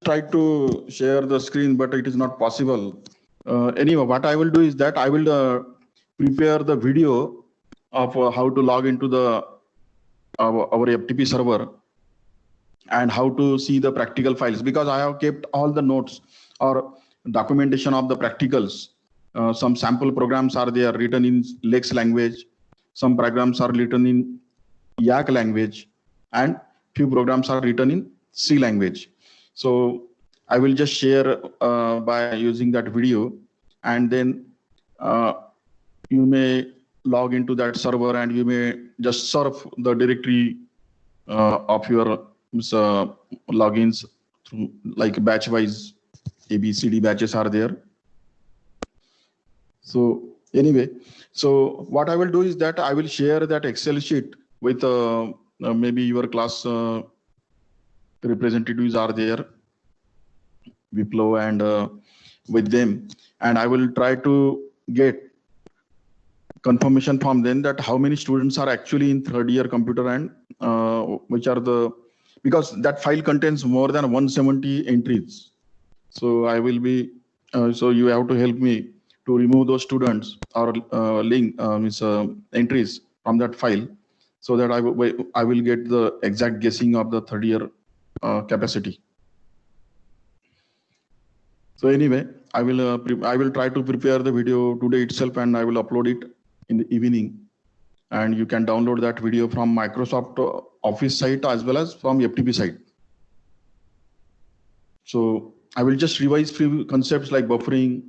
tried to share the screen, but it is not possible. Anyway, what I will do is that I will prepare the video of how to log into the our FTP server and how to see the practical files, because I have kept all the notes or documentation of the practicals. Some sample programs are there written in Lex language. Some programs are written in Yak language, and few programs are written in C language. So I will just share by using that video, and then you may log into that server and you may just surf the directory of your logins through like batch wise. ABCD batches are there. So anyway, so what I will do is that I will share that Excel sheet with maybe your class representatives are there, Wiplo, and with them, and I will try to get confirmation from them that how many students are actually in third year computer, and which are the, because that file contains more than 170 entries. So I will be, so you have to help me to remove those students or link entries from that file, so that I will get the exact guessing of the third year capacity. So anyway, I will try to prepare the video today itself, and I will upload it in the evening. And you can download that video from Microsoft Office site as well as from FTP site. So I will just revise few concepts like buffering,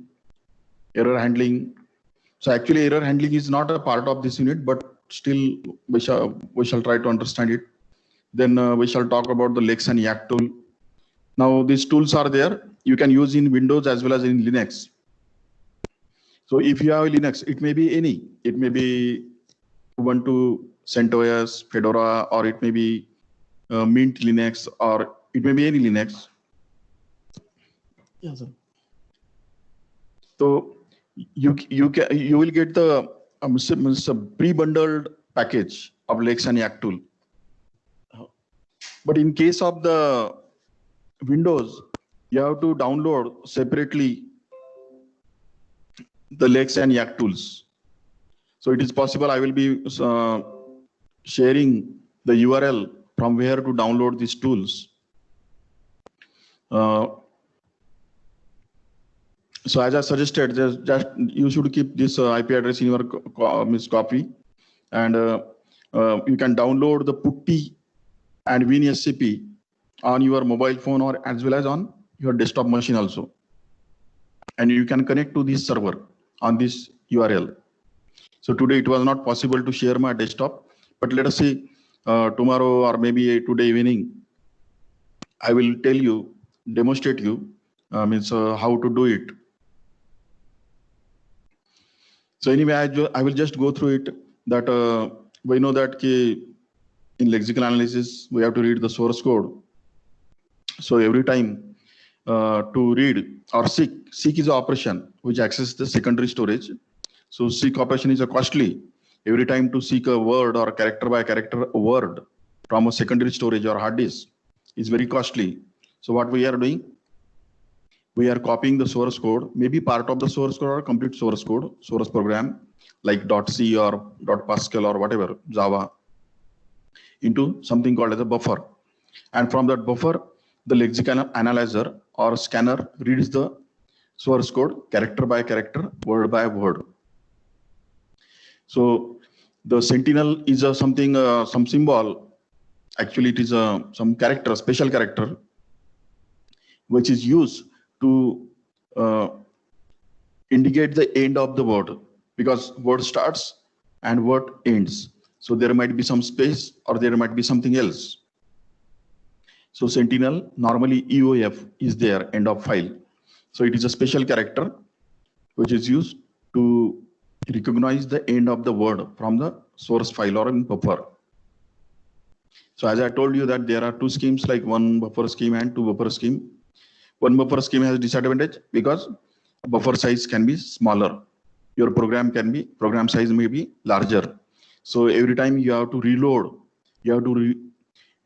error handling. So actually error handling is not a part of this unit, but still we shall try to understand it. Then we shall talk about the Lex and Yak tool. Now these tools are there. You can use in Windows as well as in Linux. So if you have Linux, it may be any. It may be Ubuntu, CentOS, Fedora, or it may be Mint Linux, or it may be any Linux. Yes, sir. So you will get the pre-bundled package of Lex and Yak tool. But in case of the Windows, you have to download separately the Lex and Yak tools. So it is possible I will be sharing the URL from where to download these tools. So as I suggested, just you should keep this IP address in your copy, and you can download the PuTTY and WinSCP on your mobile phone or as well as on your desktop machine also. And you can connect to this server on this URL. So today it was not possible to share my desktop, but let us see tomorrow or maybe today evening, I will tell you, demonstrate you how to do it. So anyway, I will just go through it. That we know that in lexical analysis, we have to read the source code. So every time to read or seek is an operation which accesses the secondary storage. So seek operation is a costly. Every time to seek a word or character by character word from a secondary storage or hard disk is very costly. So what we are doing, we are copying the source code, maybe part of the source code or complete source code, source program like .C or .Pascal or whatever, Java, into something called as a buffer. And from that buffer, the lexical analyzer or scanner reads the source code character by character, word by word. So the Sentinel is something, some symbol. Actually, it is some character, special character, which is used to indicate the end of the word, because word starts and word ends. So there might be some space or there might be something else. So Sentinel, normally EOF is there, end of file. So it is a special character which is used to recognize the end of the word from the source file or in buffer. So as I told you that there are two schemes, like one buffer scheme and two buffer scheme. One buffer scheme has disadvantage because buffer size can be smaller. Your program size may be larger. So every time you have to reload, you have to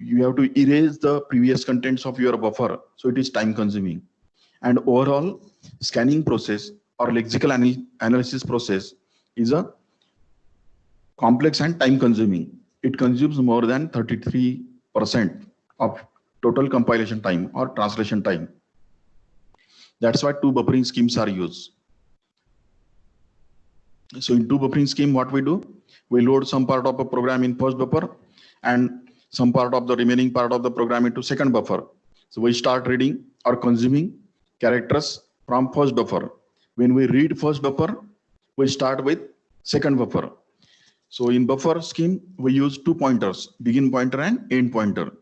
you have to erase the previous contents of your buffer. So it is time consuming. And overall scanning process or lexical analysis process is a complex and time consuming. It consumes more than 33% of total compilation time or translation time. That's why two buffering schemes are used. So in two buffering scheme, what we do, we load some part of a program in first buffer and some part of the remaining part of the program into second buffer. So we start reading or consuming characters from first buffer. When we read first buffer, we start with second buffer. So in buffer scheme, we use two pointers, begin pointer and end pointer.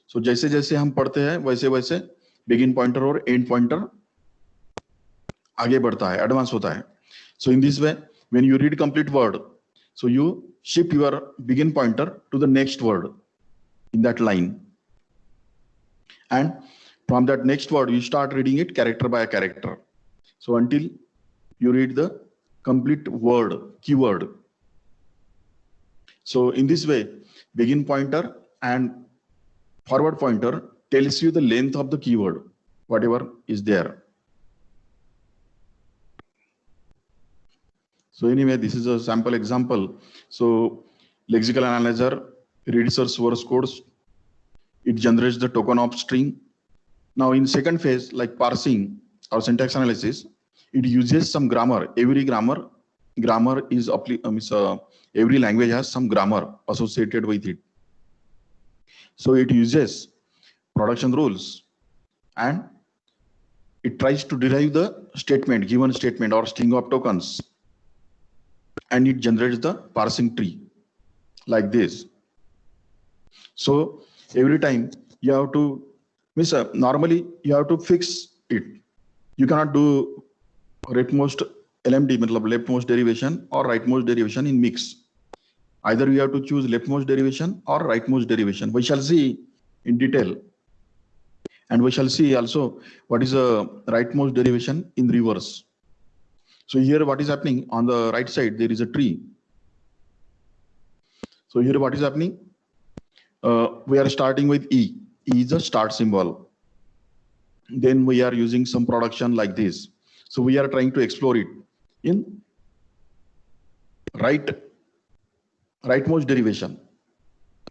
So जैसे जैसे हम पढ़ते हैं वैसे वैसे begin pointer और end pointer आगे बढ़ता है, advance होता है. So in this way, when you read complete word, so you shift your begin pointer to the next word in that line. And from that next word, you start reading it character by character. So until you read the complete word, keyword. So in this way, begin pointer and forward pointer tells you the length of the keyword, whatever is there. So anyway, this is a sample example. So lexical analyzer reads the source codes. It generates the token of string. Now in second phase, like parsing or syntax analysis, it uses some grammar. Every is every language has some grammar associated with it. So it uses production rules and it tries to derive the statement, given statement or string of tokens, and it generates the parsing tree like this. So every time you have to normally you have to fix it. You cannot do rightmost LMD, leftmost derivation or rightmost derivation in mix. Either you have to choose leftmost derivation or rightmost derivation. We shall see in detail. And we shall see also what is a rightmost derivation in reverse. So here what is happening on the right side, there is a tree. So here what is happening? We are starting with E. E is a start symbol. Then we are using some production like this. So we are trying to explore it in rightmost derivation.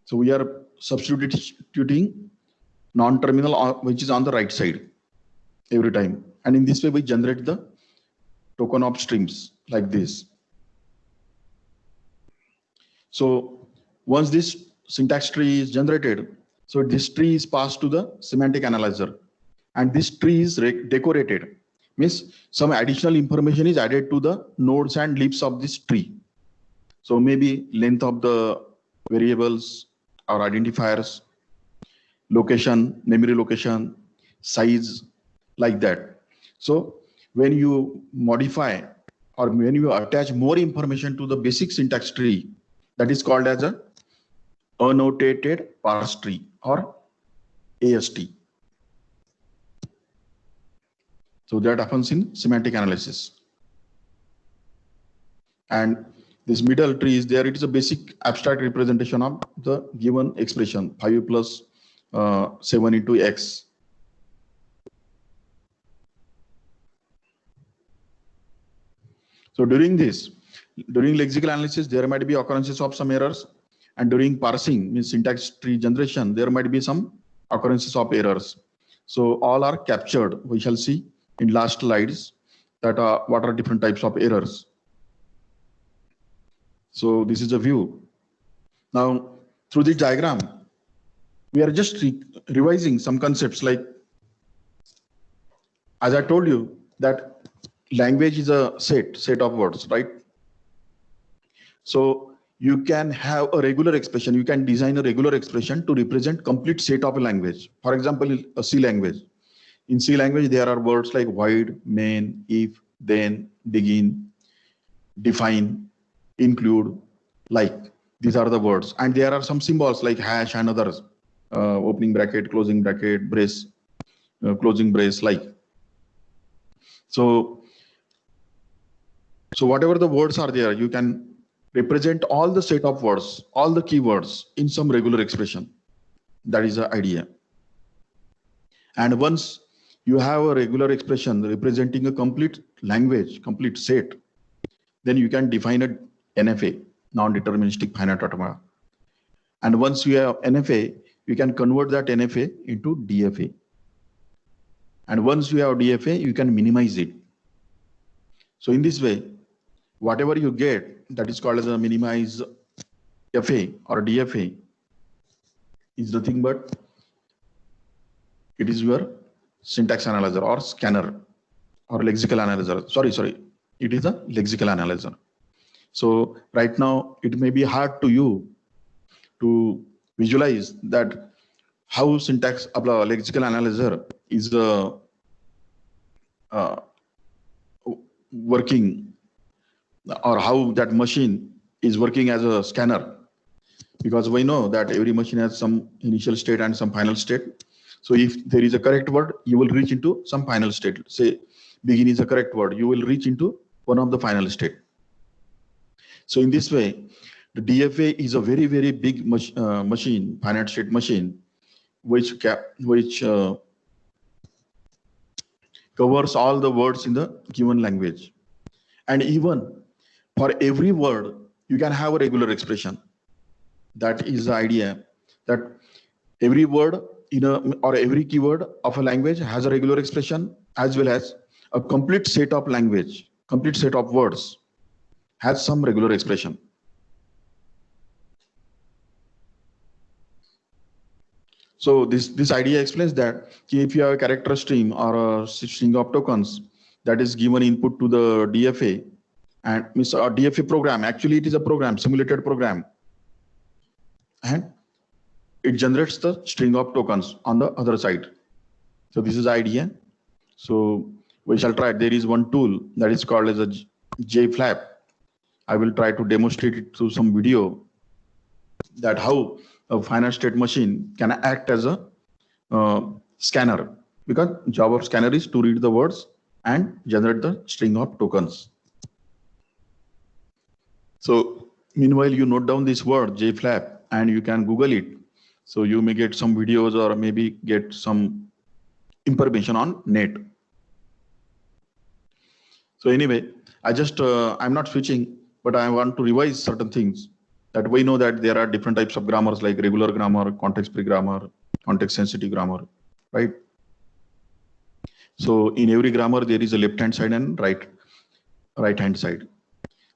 So we are substituting non-terminal which is on the right side every time. And in this way we generate the token of streams like this. So once this syntax tree is generated, so this tree is passed to the semantic analyzer, and this tree is decorated, means some additional information is added to the nodes and leaves of this tree. So maybe length of the variables or identifiers, location, memory location, size, like that. So when you modify or when you attach more information to the basic syntax tree, that is called as a annotated parse tree or AST. So that happens in semantic analysis. And this middle tree is there. It is a basic abstract representation of the given expression 5 plus 7 into X. So during lexical analysis, there might be occurrences of some errors, and during parsing, means syntax tree generation, there might be some occurrences of errors. So all are captured. We shall see in last slides that what are different types of errors. So this is a view. Now through this diagram, we are just revising some concepts, like, as I told you, that language is a set of words, right? So you can have a regular expression. You can design a regular expression to represent complete set of a language. For example, a C language. In C language, there are words like void, main, if, then, begin, define, include, like. These are the words. And there are some symbols like hash and others, opening bracket, closing bracket, brace, closing brace, like. So whatever the words are there, you can represent all the set of words, all the keywords in some regular expression. That is the idea. And once you have a regular expression representing a complete language, complete set, then you can define a NFA, non-deterministic finite automata. And once you have NFA, you can convert that NFA into DFA. And once you have DFA, you can minimize it. So in this way, whatever you get, that is called as a minimize FA or DFA, is nothing but it is your syntax analyzer or scanner or lexical analyzer. Sorry, it is a lexical analyzer. So right now it may be hard to you to visualize that how syntax of the lexical analyzer is working, or how that machine is working as a scanner, because we know that every machine has some initial state and some final state. So if there is a correct word, you will reach into some final state. Say begin is a correct word, you will reach into one of the final state. So in this way, the DFA is a very, very big machine, finite state machine, which covers all the words in the given language. And even for every word, you can have a regular expression. That is the idea, that every word in a, or every keyword of a language has a regular expression, as well as a complete set of language, complete set of words has some regular expression. So this idea explains that if you have a character stream or a string of tokens that is given input to the DFA, and means a DFA program, actually it is a program, simulated program, and it generates the string of tokens on the other side. So this is the idea. So we shall try. There is one tool that is called as a JFlap. I will try to demonstrate it through some video, that how a finite state machine can act as a scanner, because job of scanner is to read the words and generate the string of tokens. So meanwhile, you note down this word JFlap and you can Google it. So you may get some videos or maybe get some information on net. So anyway, I'm not switching, but I want to revise certain things, that we know that there are different types of grammars like regular grammar, context-free grammar, context-sensitive grammar, right? So in every grammar, there is a left-hand side and right-hand side.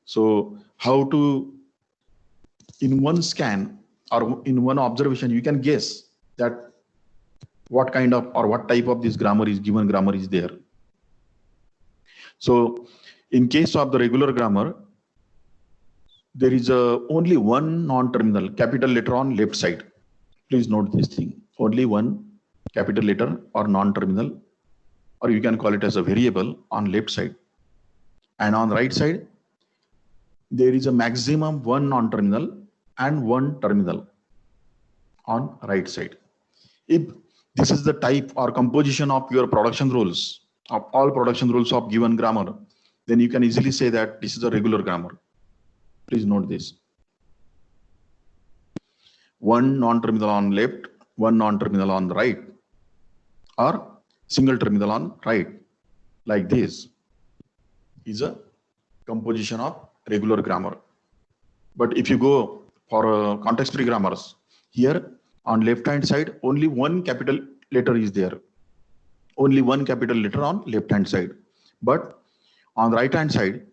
So how to, in one scan or in one observation, you can guess that what kind of or what type of this grammar is given grammar is there. So in case of the regular grammar, there is only one non-terminal capital letter on left side. Please note this thing, only one capital letter or non-terminal, or you can call it as a variable on left side. And on right side, there is a maximum one non-terminal and one terminal on right side. If this is the type or composition of your production rules, of all production rules of given grammar, then you can easily say that this is a regular grammar. Please note this. One non-terminal on left, one non-terminal on the right, or single terminal on right, like this, is a composition of regular grammar. But if you go for context-free grammars, here on left-hand side, only one capital letter is there. Only one capital letter on left-hand side. But on the right-hand side,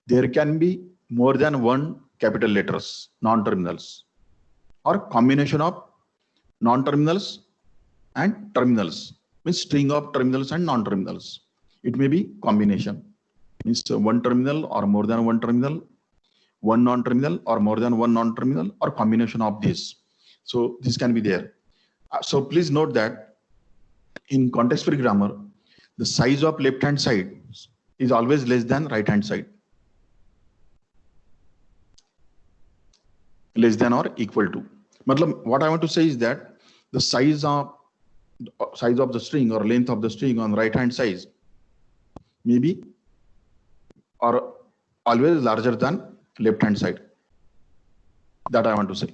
there can be more than one capital letters, non-terminals, or combination of non-terminals and terminals, means string of terminals and non-terminals. It may be combination, means one terminal or more than one terminal, one non-terminal or more than one non-terminal, or combination of this. So this can be there. So please note that in context-free grammar, the size of left-hand side is always less than right-hand side. Less than or equal to. Matlab, what I want to say is that the size of the string or length of the string on right-hand side maybe or always larger than left-hand side. That I want to say.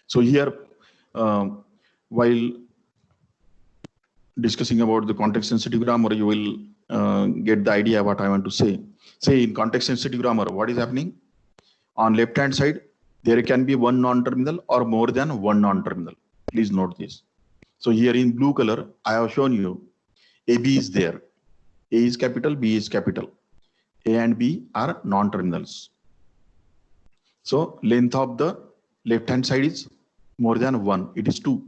So here while discussing about the context sensitive grammar, you will get the idea what I want to say. Say in context sensitive grammar, what is happening? On left hand side, there can be one non-terminal or more than one non-terminal. Please note this. So here in blue color, I have shown you AB is there. A is capital, B is capital. A and B are non-terminals. So length of the left hand side is more than one, it is 2.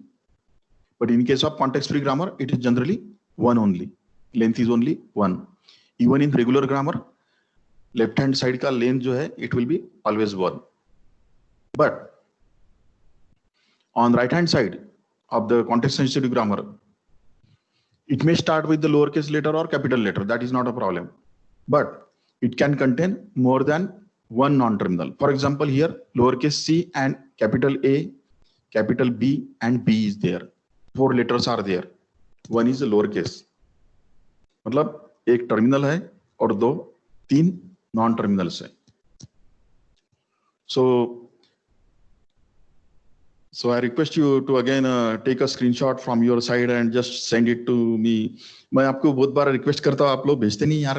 But in case of context-free grammar, it is generally 1 only. Length is only 1. Even in regular grammar, left hand side ka length jo hai, it will be always 1. But on right hand side of the context sensitive grammar, it may start with the lowercase letter or capital letter. That is not a problem. But it can contain more than one non-terminal. For example, here lowercase c and capital A, capital B and B is there. 4 letters are there. One is a lowercase. मतलब एक terminal है और 3 non terminals है. So I request you to again take a screenshot from your side and just send it to me. मैं आपको बहुत बार request करता हूँ, आप लोग भेजते नहीं यार.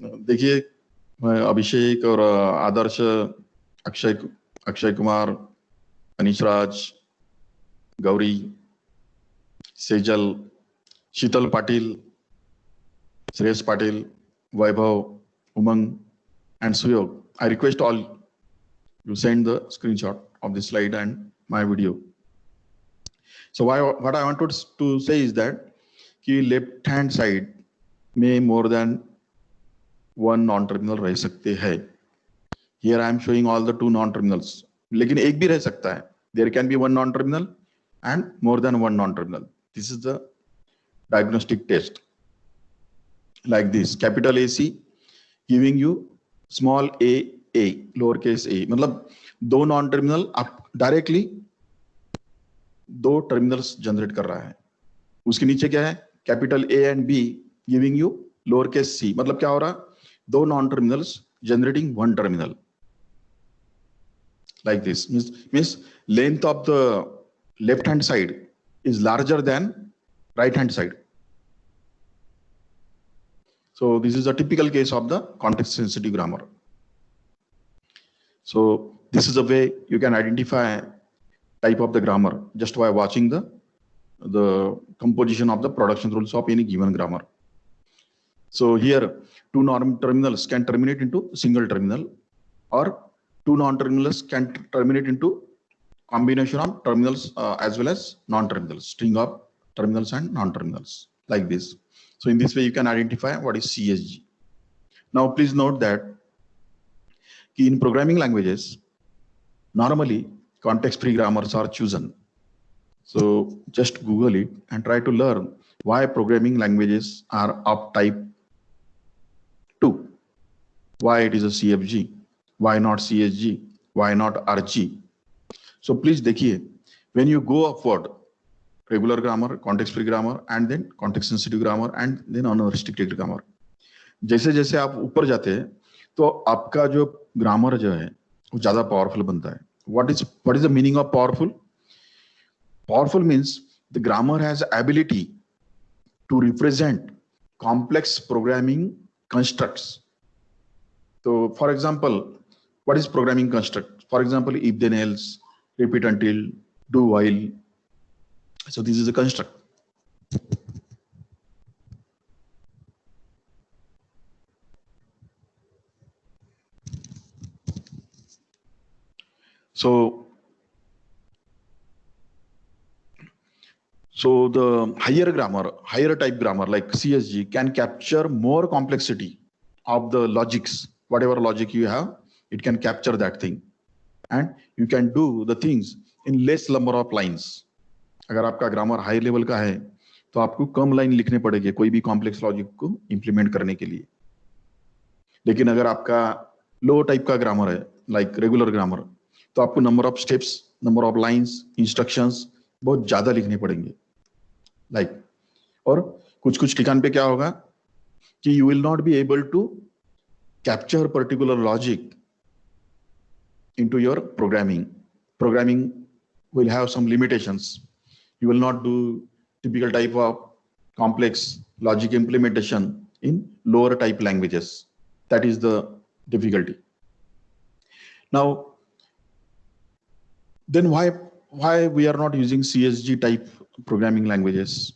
देखिए अभिषेक और आदर्श, अक्षय कुमार, अनीश राज, गौरी, सेजल, शीतल पाटिल, श्रेयस पाटिल, वैभव, Umang and Suyog. I request all you send the screenshot of this slide and my video. So what I wanted to say is that कि left hand side में more than one non-terminal रह सकते हैं. Here I am showing all the 2 non-terminals. लेकिन एक भी रह सकता है. There can be one non-terminal and more than one non-terminal. This is the diagnostic test. Like this, capital AC giving you small a, lowercase a. मतलब 2 non-terminal आप directly 2 terminals generate कर रहा है. उसके नीचे क्या है? Capital A and B giving you lowercase c. मतलब क्या हो रहा? 2 non-terminals generating 1 terminal. Like this means length of the left hand side is larger than right hand side. So this is a typical case of the context sensitive grammar. So this is a way you can identify type of the grammar just by watching the composition of the production rules of any given grammar. So here 2 terminals can terminate into single terminal, or 2 non-terminals can terminate into combination of terminals as well as non-terminals, string of terminals and non-terminals, like this. So in this way you can identify what is CSG. Now please note that in programming languages, normally context-free grammars are chosen. So just Google it and try to learn why programming languages are of type 2. Why it is a CFG? Why not CSG? Why not RG? So please देखिए, when you go upward, regular grammar, context-free grammar, and then context-sensitive grammar, and then unrestricted grammar. जैसे जैसे आप ऊपर जाते हैं, तो आपका जो ग्रामर जो है वो ज्यादा पावरफुल बनता है. What is the meaning of powerful? Powerful means the grammar has ability to represent complex programming constructs. So, for example, what is programming construct? For example, if then else, repeat until, do while. So this is a construct. So the higher grammar, higher type grammar like CSG can capture more complexity of the logics. Whatever logic you have, it can capture that thing. And you can do the things in less number of lines. अगर आपका grammar high level का है तो आपको कम line लिखने पड़ेगी कोई भी कॉम्प्लेक्स लॉजिक को इंप्लीमेंट करने के लिए. लेकिन अगर आपका लो टाइप का ग्रामर है लाइक रेगुलर ग्रामर, तो आपको number of steps, number of lines, instructions बहुत ज्यादा लिखने पड़ेंगे. लाइक और कुछ ठिकान पे क्या होगा कि you will not be able to capture particular logic into your programming will have some limitations. You will not do typical type of complex logic implementation in lower type languages. That is the difficulty. Now, then why we are not using CSG type programming languages?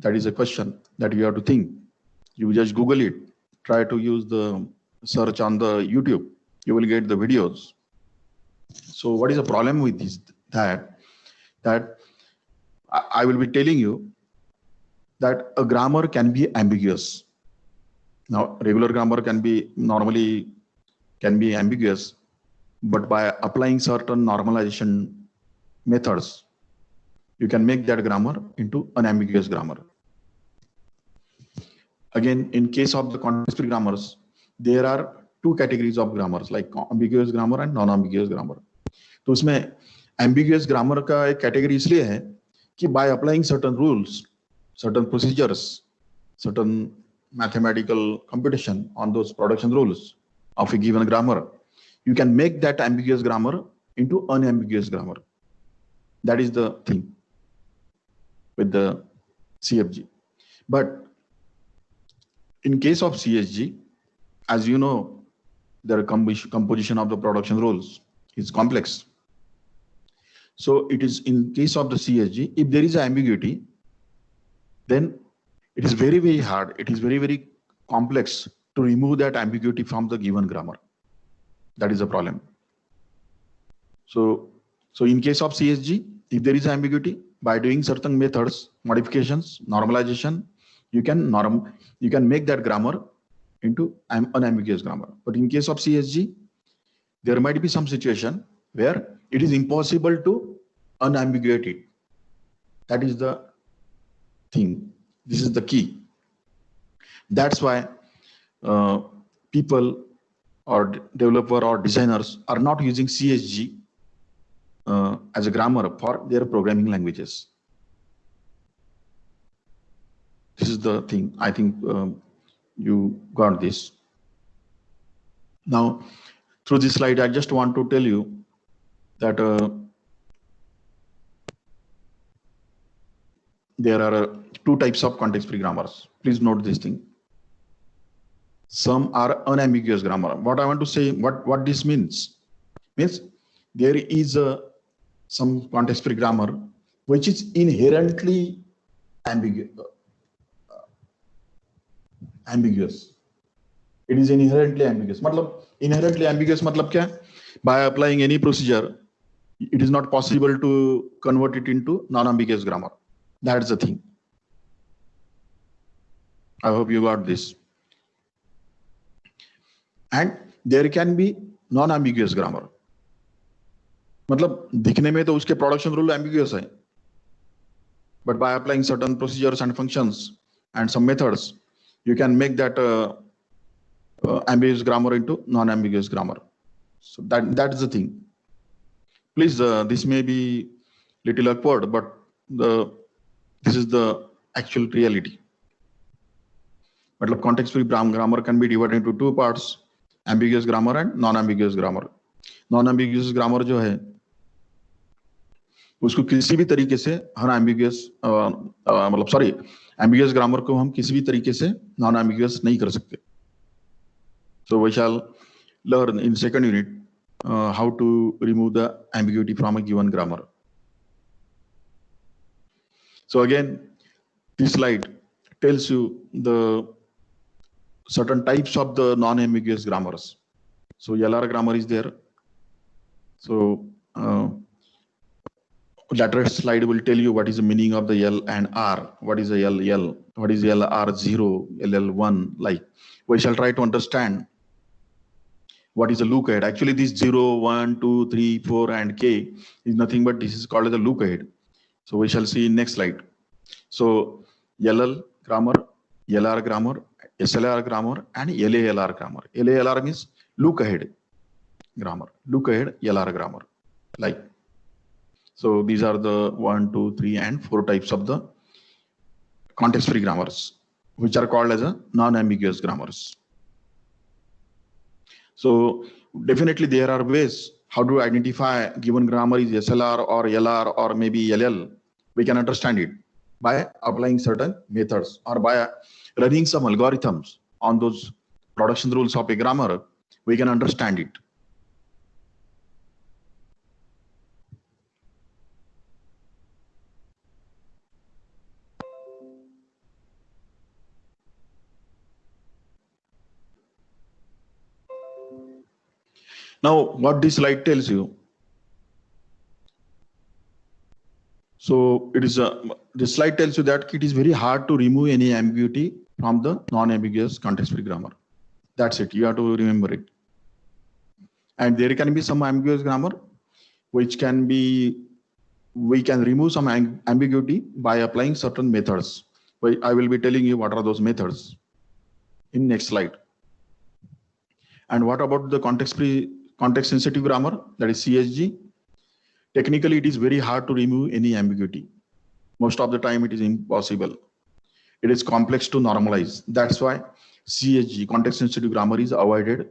That is a question that you have to think. You just Google it, try to use the search on the YouTube, you will get the videos. So what is the problem with this? That I will be telling you that a grammar can be ambiguous. Now, regular grammar can be ambiguous, but by applying certain normalization methods, you can make that grammar into unambiguous grammar. Again, in case of the context-free grammars, there are two categories of grammars, like ambiguous grammar and non-ambiguous grammar. तो उसमें ambiguous grammar का एक category इसलिए है कि by applying certain rules, certain procedures, certain mathematical computation on those production rules of a given grammar, you can make that ambiguous grammar into unambiguous grammar. That is the thing with the CFG. But in case of CSG, as you know, the composition of the production rules is complex. So it is in case of the CSG, if there is an ambiguity, then it is very, very hard. It is very, very complex to remove that ambiguity from the given grammar. That is the problem. So in case of CSG, if there is ambiguity, by doing certain methods, modifications, normalization, you can make that grammar into an unambiguous grammar. But in case of CSG, there might be some situation where it is impossible to unambiguate it. That is the thing. This is the key. That's why people or developer or designers are not using CSG as a grammar for their programming languages. This is the thing. I think you got this. Now, through this slide, I just want to tell you that there are two types of context-free grammars. Please note this thing. Some are unambiguous grammar. What I want to say, what this means there is some context-free grammar which is inherently ambiguous. It is inherently ambiguous. Inherently ambiguous matlab kya? By applying any procedure, it is not possible to convert it into non-ambiguous grammar. That's the thing. I hope you got this. And there can be non-ambiguous grammar. मतलब दिखने में तो उसके production rule ambiguous है, but by applying certain procedures and functions and some methods, you can make that ambiguous grammar into non-ambiguous grammar. So that is the thing. Please, this may be little awkward, but this is the actual reality. मतलब context-free grammar can be divided into two parts: ambiguous grammar and non-ambiguous grammar. Non-ambiguous grammar जो है उसको किसी भी तरीके से ambiguous grammar को हम किसी भी तरीके से non-ambiguous नहीं कर सकते. So we shall learn in second unit how to remove the ambiguity from a given grammar. So again, this slide tells you the certain types of the non-ambiguous grammars. So LR grammar is there. So later slide will tell you what is the meaning of the L and R. What is the L, what is LR0, LL1, like. We shall try to understand what is a look ahead. Actually, this 0, 1, 2, 3, 4, and K is nothing but this is called as a look ahead. So we shall see in next slide. So LL grammar, LR grammar, SLR grammar, and LALR grammar. LALR means look ahead grammar. Look ahead LR grammar. Like. So these are the 1, 2, 3, and 4 types of the context-free grammars, which are called as a non-ambiguous grammars. So definitely there are ways how to identify given grammar is SLR or LR or maybe LL, we can understand it by applying certain methods or by running some algorithms on those production rules of a grammar. We can understand it. Now, what this slide tells you. So it is this slide tells you that it is very hard to remove any ambiguity from the non-ambiguous context-free grammar. That's it. You have to remember it. And there can be some ambiguous grammar, which can be, we can remove some ambiguity by applying certain methods. I will be telling you what are those methods in next slide. And what about the context-sensitive grammar, that is CSG? Technically, it is very hard to remove any ambiguity. Most of the time, it is impossible. It is complex to normalize. That's why CSG, context-sensitive grammar, is avoided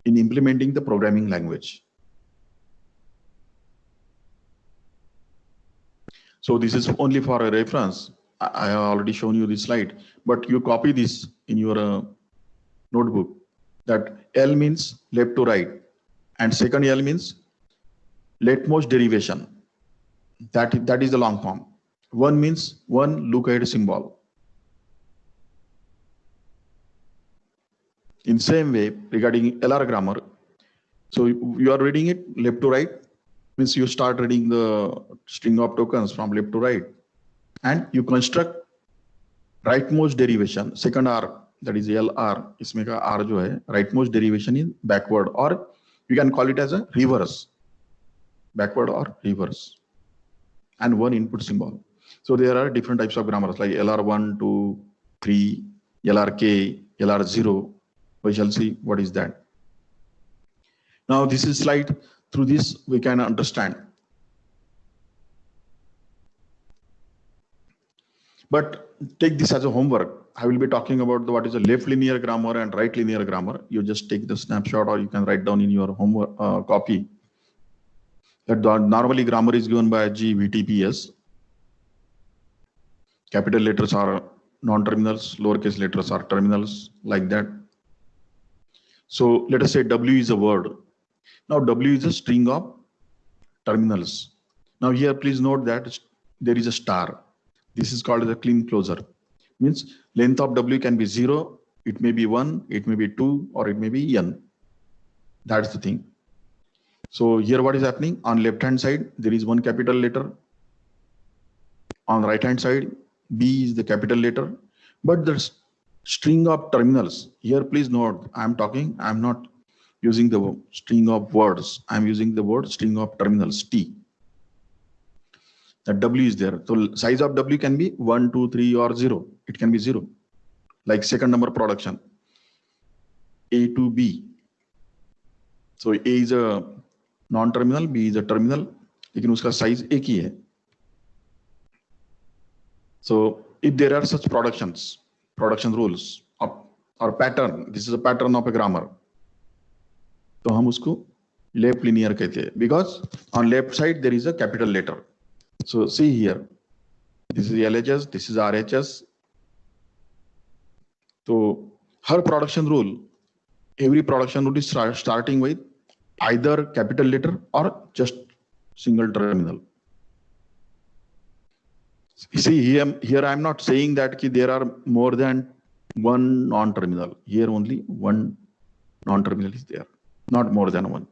in implementing the programming language. So this is only for a reference. I have already shown you this slide, but you copy this in your notebook. That L means left to right, and second L means leftmost derivation. That is the long form. One means one look ahead symbol. In same way, regarding LR grammar, so you are reading it left to right, means you start reading the string of tokens from left to right, and you construct rightmost derivation, second R, that is LR, इसमें का R जो है rightmost derivation in backward, or you can call it as a reverse, backward or reverse, and one input symbol. So there are different types of grammars like LR1, 2, 3, LRK, LR0. We shall see what is that. Now this is slide. Through this we can understand. But take this as a homework. I will be talking about what is a left linear grammar and right linear grammar. You just take the snapshot, or you can write down in your homework copy. That normally grammar is given by GVTPS. Capital letters are non-terminals, lowercase letters are terminals, like that. So let us say W is a word. Now W is a string of terminals. Now here please note that there is a star. This is called as a clean closure. Means length of W can be 0, it may be 1, it may be 2, or it may be n. That's the thing. So here what is happening? On left hand side there is one capital letter. On right hand side B is the capital letter. But the string of terminals, here please note, I'm not using the string of words. I'm using the word string of terminals, T. That W is there. So size of W can be 1, 2, 3, or 0. It can be 0. Like second number production, A to B. So A is a non-terminal, B is a terminal, लेकिन उसका size एक ही है. So if there are such production rules or pattern, this is a pattern of a grammar, तो हम उसको left linear कहते हैं, because on left side there is a capital letter. So see here, this is LHS, this is RHS. So her production rule, every production rule is starting with either capital letter or just single terminal. You see here I am not saying that there are more than one non-terminal. Here only one non-terminal is there, not more than one,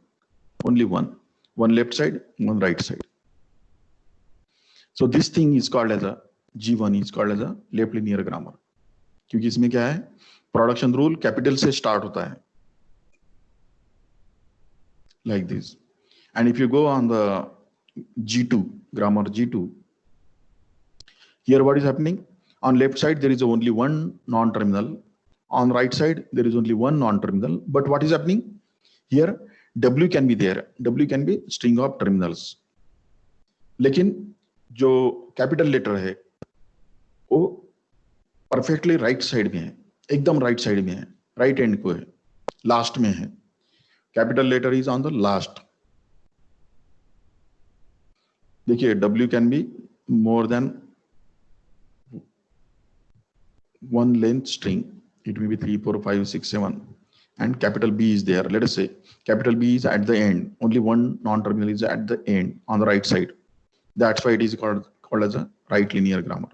only one left side, one right side. So this thing is called as a G1 is called as a left linear grammar, क्योंकि इसमें क्या है, production rule capital से start होता है, like this. And if you go on the G2 grammar, G2, here what is happening? On left side there is only one non-terminal, on right side there is only one non-terminal. But what is happening here? W can be there, W can be string of terminals, लेकिन जो capital letter है वो perfectly right side में है, एकदम right side में है, right and को है, लास्ट में है. Capital letter is on the last. देखिए W can be more than one length string. It may be 3, 4, 5, 6, 7, and capital B is there. Let us say capital B is at the end. Only one non-terminal is at the end on the right side. That's why it is called as a right linear grammar.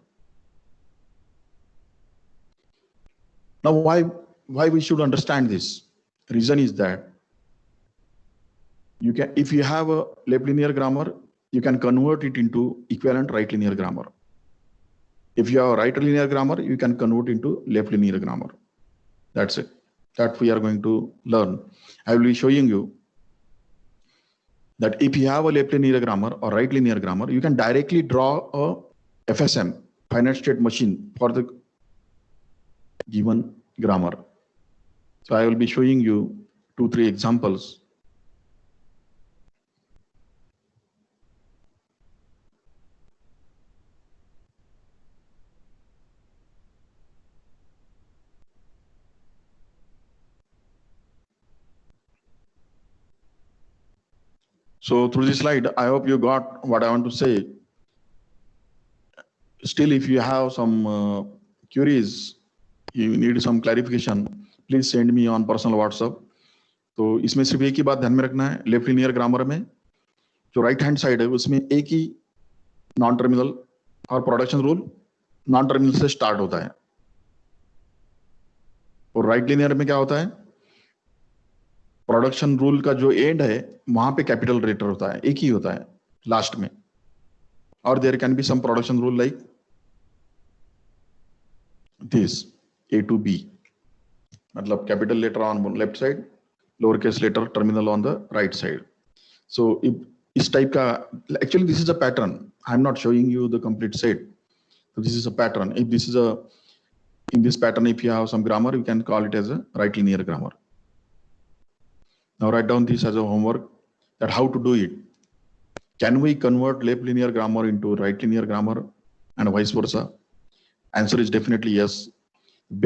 Now, why we should understand this? Reason is that you can, if you have a left linear grammar, you can convert it into equivalent right linear grammar. If you have a right linear grammar, you can convert into left linear grammar. That's it. That we are going to learn. I will be showing you that if you have a left linear grammar or right linear grammar, you can directly draw a FSM, finite state machine, for the given grammar. So I will be showing you 2-3 examples. So through this slide, I hope you got what I want to say. Still, if you have some queries, you need some clarification, please send me on personal WhatsApp. तो इसमें सिर्फ एक ही बात ध्यान में रखना है, left linear grammar में जो राइट हैंड साइड है उसमें एक ही नॉन टर्मिनल और प्रोडक्शन रूल नॉन टर्मिनल से स्टार्ट होता है, और राइट लिनियर में क्या होता है, प्रोडक्शन रूल का जो एंड है वहां पे कैपिटल लेटर होता है, एक ही होता है लास्ट में. और there can be some production rule like this A to B, मतलब capital letter on left side, lower case letter terminal on the right side. So इस टाइप का, actually this is a pattern, I am not showing you the complete set. So this is a pattern. If this is in this pattern, if you have some grammar, you can call it as a right linear grammar. Now write down this as a homework, that how to do it. Can we convert left linear grammar into right linear grammar and vice versa? Answer is definitely yes.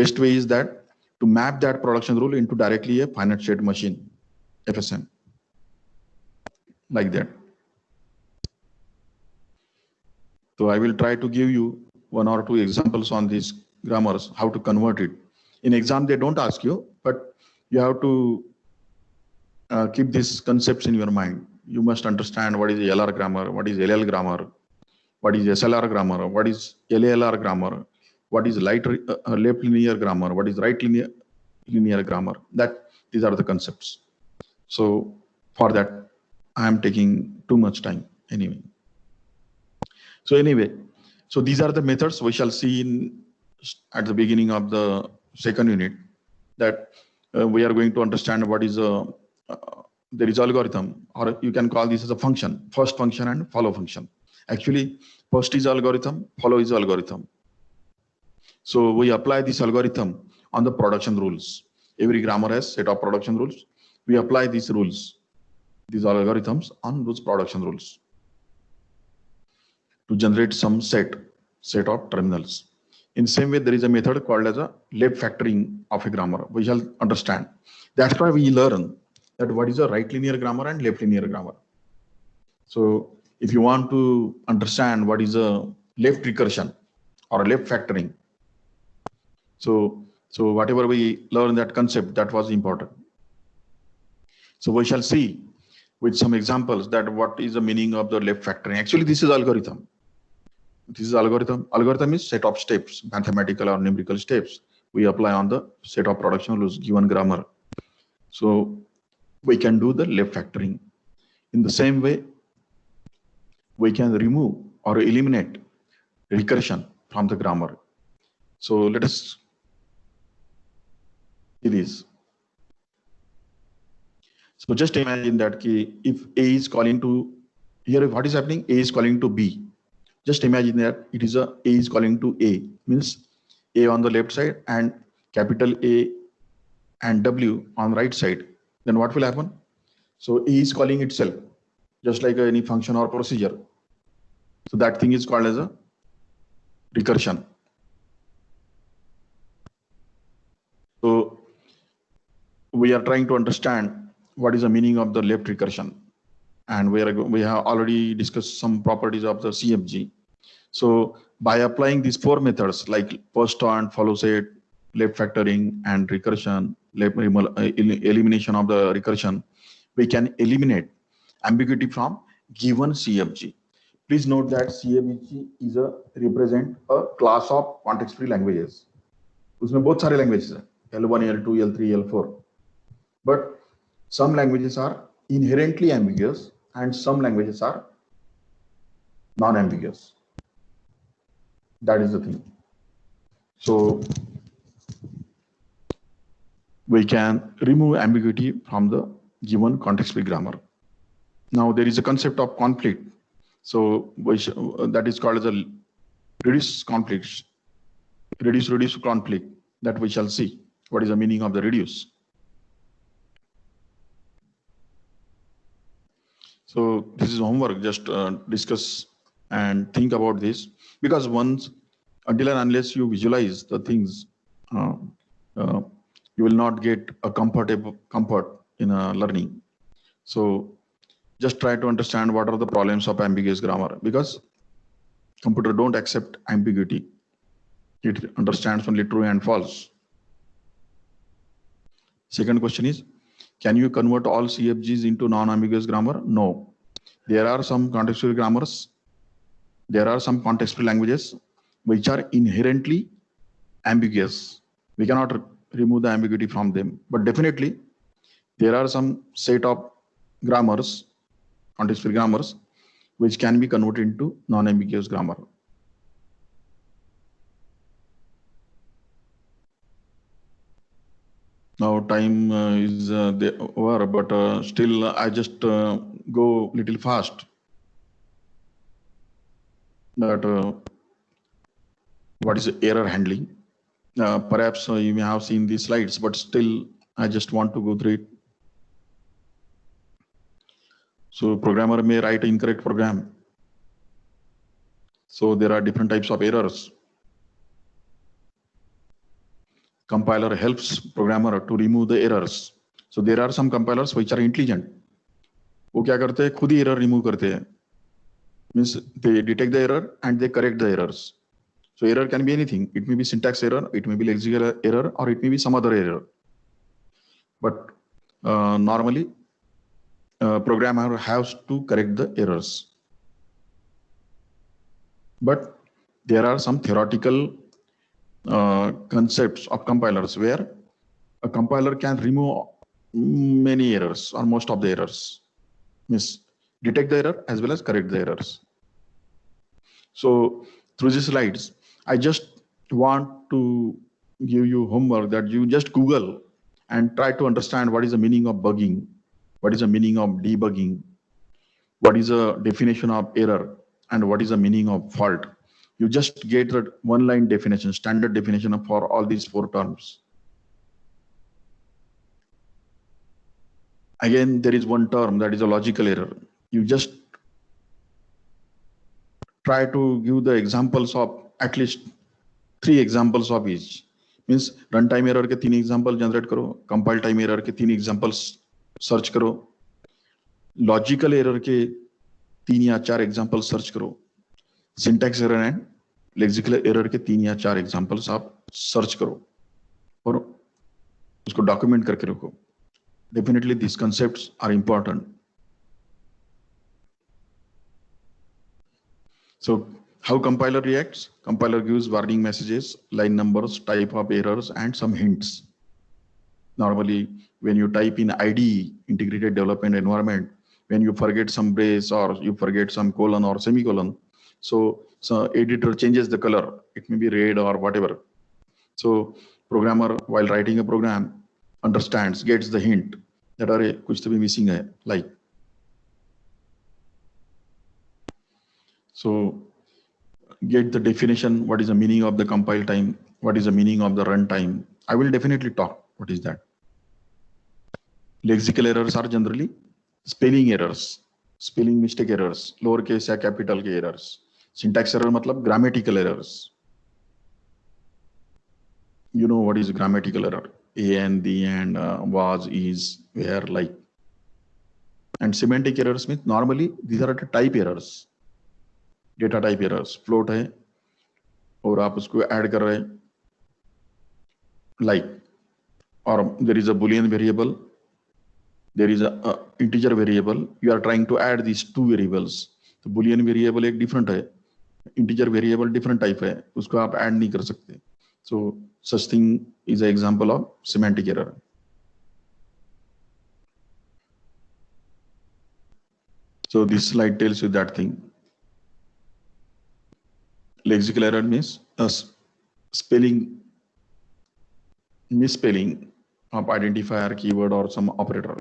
Best way is that to map that production rule into directly a finite state machine, FSM, like that. So I will try to give you 1 or 2 examples on these grammars, how to convert it. In exam, they don't ask you, but you have to keep these concepts in your mind. You must understand what is LR grammar, what is LL grammar, what is SLR grammar, what is LALR grammar, what is left linear grammar, what is right linear grammar. These are the concepts. So for that, I am taking too much time anyway. So these are the methods we shall see at the beginning of the second unit, that we are going to understand what is there is algorithm, or you can call this as a function, first function and follow function. Actually, first is algorithm, follow is algorithm. So we apply this algorithm on the production rules. Every grammar has set of production rules. We apply these rules, these algorithms on those production rules to generate some set of terminals. In same way, there is a method called as a left factoring of a grammar. We shall understand. That's why we learn that what is a right linear grammar and left linear grammar. So if you want to understand what is a left recursion or a left factoring, so whatever we learn that concept, that was important. So we shall see with some examples that what is the meaning of the left factoring. Actually, this is algorithm. This is algorithm. Algorithm is set of steps, mathematical or numerical steps we apply on the set of production rules given grammar. So we can do the left factoring. In the same way, we can remove or eliminate recursion from the grammar. So let us see this. So just imagine that if A is calling to, here what is happening, A is calling to B. Just imagine that it is A is calling to A, means A on the left side and capital A and W on the right side. Then what will happen? So A is calling itself, just like any function or procedure. So that thing is called as a recursion. So we are trying to understand what is the meaning of the left recursion. and we have already discussed some properties of the CFG. So by applying these four methods like first and follow set, left factoring, and recursion, elimination of the recursion, we can eliminate ambiguity from given CFG. Please note that CFG is a represent a class of context-free languages. उसमें बहुत सारे languages हैं, L1, L2, L3, L4. But some languages are inherently ambiguous and some languages are non-ambiguous. That is the thing. So we can remove ambiguity from the given context-free grammar. Now there is a concept of conflict. So that is called as a reduce conflicts, reduce conflict, that we shall see. What is the meaning of the reduce? So this is homework, just discuss and think about this, because once, until and unless you visualize the things, you will not get a comfort in learning. So just try to understand what are the problems of ambiguous grammar, because computer don't accept ambiguity. It understands only true and false. Second question is, can you convert all CFGs into non-ambiguous grammar? No. There are some context-free grammars. There are some context-free languages which are inherently ambiguous. We cannot remove the ambiguity from them. But definitely, there are some set of grammars, context-free grammars, which can be converted into non-ambiguous grammar. Now time is over, but still I just go little fast. That what is error handling? Perhaps you may have seen these slides, but still I just want to go through it. So programmer may write an incorrect program. So there are different types of errors. Compiler helps programmer to remove the errors. So there are some compilers which are intelligent. वो क्या करते हैं, खुद ही error remove करते हैं. Means they detect the error and they correct the errors. So error can be anything. It may be syntax error, it may be lexical error, or it may be some other error. But normally, programmer has to correct the errors. But there are some theoretical concepts of compilers where a compiler can remove many errors or most of the errors. Means detect the error as well as correct the errors. So through these slides, I just want to give you homework that you just Google and try to understand what is the meaning of bugging, what is the meaning of debugging, what is the definition of error, and what is the meaning of fault. You just get that one-line definition, standard definition for all these four terms. Again, there is one term that is a logical error. You just try to give the examples of at least 3 examples of each. Means runtime error के 3 example generate करो, compile time error के 3 examples search करो, logical error के 3 या 4 examples search करो, syntax error and lexical error के 3 या 4 examples आप search करो और उसको document करके रखो. Definitely these concepts are important. So how compiler reacts? Compiler gives warning messages, line numbers, type of errors, and some hints. Normally, when you type in IDE, integrated development environment, when you forget some brace or you forget some colon or semicolon, so editor changes the color. It may be red or whatever. So programmer, while writing a program, understands, gets the hint that are kuch to be missing hai, like. So get the definition, what is the meaning of the compile time, what is the meaning of the runtime. I will definitely talk what is that. Lexical errors are generally spelling errors, spelling mistake errors, lowercase या capital के errors. Syntax error मतलब grammatical errors. You know what is grammatical error? A and the and was, is, where, like. And semantic errors means normally these are the type errors, data type errors. Float है और आप उसको add कर रहे हैं like, or there is a boolean variable, there is a integer variable, you are trying to add these two variables. तो boolean variable एक different है, integer variable different type है, उसको आप add नहीं कर सकते. So such thing is an example of semantic error. So this slide tells you that thing. Lexical error means spelling, misspelling of identifier, keyword, or some operator.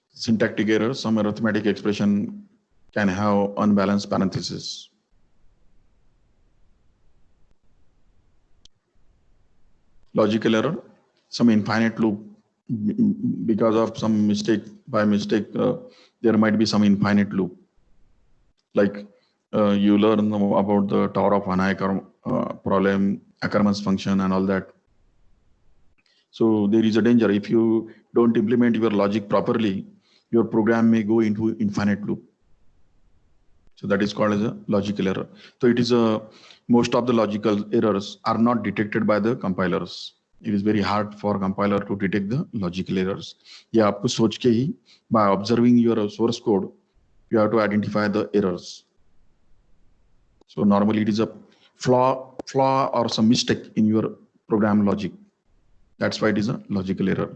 Syntactic error, some arithmetic expression can have unbalanced parentheses. Logical error, some infinite loop, because of some mistake, by mistake, there might be some infinite loop. Like you learn about the Tower of Hanai problem, Ackermann's function and all that. So there is a danger if you don't implement your logic properly, your program may go into infinite loop. So that is called as a logical error. So it is most of the logical errors are not detected by the compilers. It is very hard for compiler to detect the logical errors. Yeah, आपको सोच के ही, by observing your source code, you have to identify the errors. So normally it is a flaw or some mistake in your program logic. That's why it is a logical error.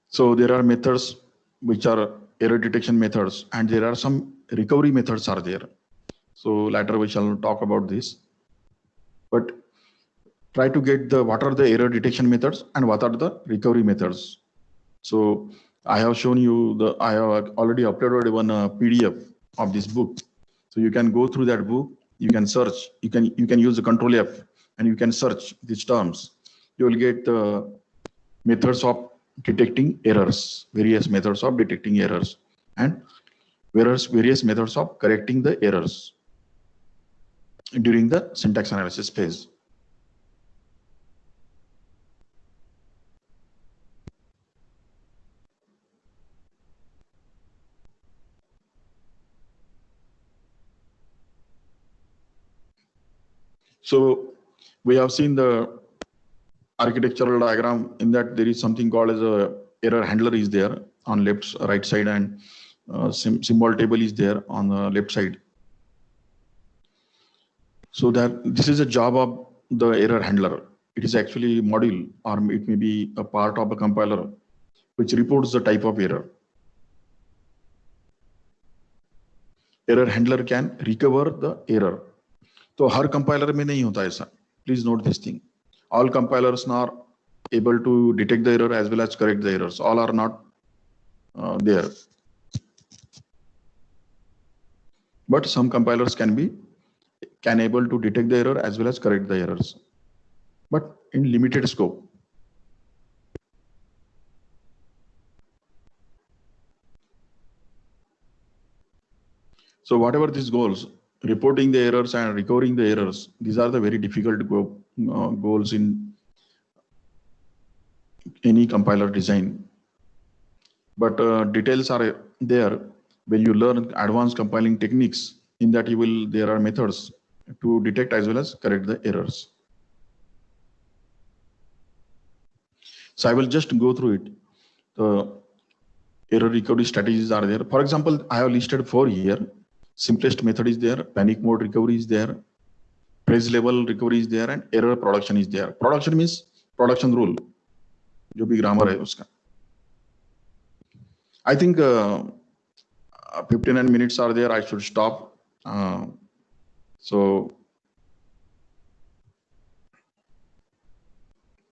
So there are methods which are error detection methods, and there are some recovery methods are there. So later we shall talk about this. But try to get what are the error detection methods and what are the recovery methods. So I have shown you I have already uploaded one PDF of this book. So you can go through that book. You can search. You can use the Control F and you can search these terms. You will get the methods of detecting errors, various methods of detecting errors, and various methods of correcting the errors during the syntax analysis phase. So we have seen the architectural diagram. In that there is something called as a error handler is there on right side, and symbol table is there on the left side. So that this is a job of the error handler. It is actually a module, or it may be a part of a compiler which reports the type of error. Error handler can recover the error. तो हर compiler में नहीं होता ऐसा. Please note this thing. All compilers are able to detect the error as well as correct the errors. All are not there. But some compilers can able to detect the error as well as correct the errors, but in limited scope. So whatever these goals, reporting the errors and recovering the errors, these are the very difficult goals in any compiler design. But details are there when you learn advanced compiling techniques. In that there are methods to detect as well as correct the errors. So I will just go through it. The error recovery strategies are there. For example, I have listed 4 here. Simplest method is there, panic mode recovery is there, phrase level recovery is there, and error production is there. Production means production rule, जो भी grammar है उसका. I think 59 minutes are there. I should stop. So